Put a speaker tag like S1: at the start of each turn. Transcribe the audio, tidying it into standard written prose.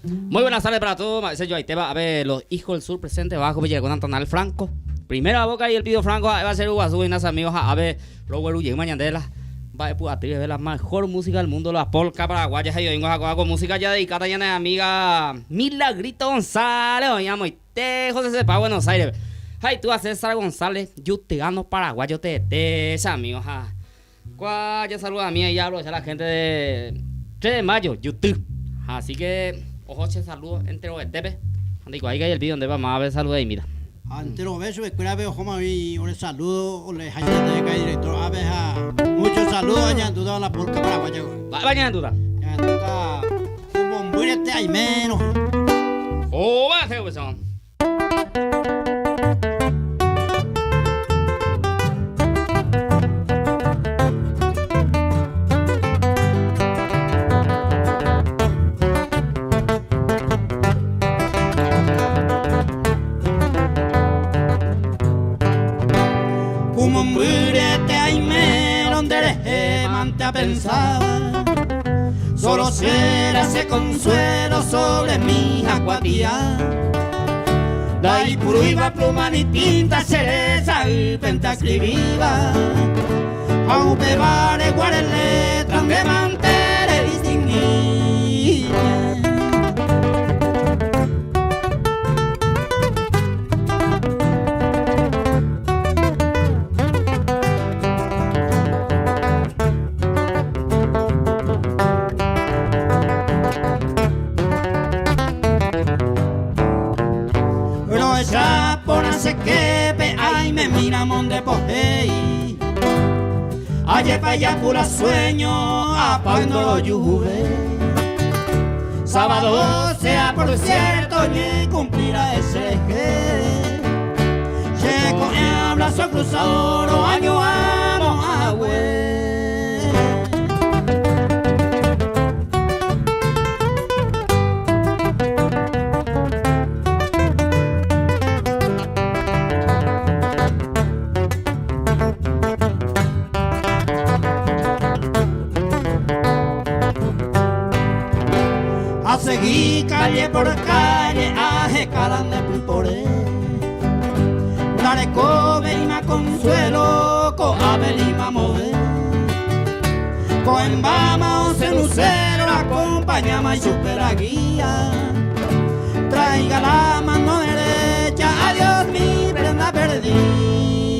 S1: Muy buenas tardes para todos. Yo ahí te va a ver los hijos del sur presentes bajo Villa con Antonal Franco. Primera boca y el pido Franco va a ser Uguazú y unas amigos a ver luego el mañandela. Va a poder ver la mejor música del mundo, las polcas paraguayas. Y yo vengo a con música ya dedicada ya a mi amiga Milagrito González. Oíamos y te José Sepa Buenos Aires. Ay, tú a César González, yo te gano paraguayo te amigos. Ya saluda a mí y hablo a la gente de 3 de mayo, YouTube. Así que, ojo, saludos entero de Tepe. Digo, ahí hay el video donde vamos a ver saludos y mira.
S2: Entero beso, escuela veo como vi un saludo, le hay de que director a ver muchos saludos allá en duda la polca paraguaya.
S1: Vaya en duda.
S2: Ya en duda, un bomburete hay menos.
S1: Oh, va a ser eso.
S2: Pensaba solo será ese consuelo sobre mi acuatía. La iba pluma ni tinta cereza y pentascribiva. Aunque vale guarde letras de mantere distinguir. De Pojei, ayer pa' allá pura sueño, apagando los lluvia. Sábado sea por cierto, ni cumplirá ese que. Checo habla su cruzador, o año amo a güey. Seguí calle por calle, ajecalan de pulpore. Dale come y ma consuelo, coabel y ma mover. Coen bama o cenucero, la acompañama y supera guía. Traiga la mano derecha, adiós mi prenda perdida.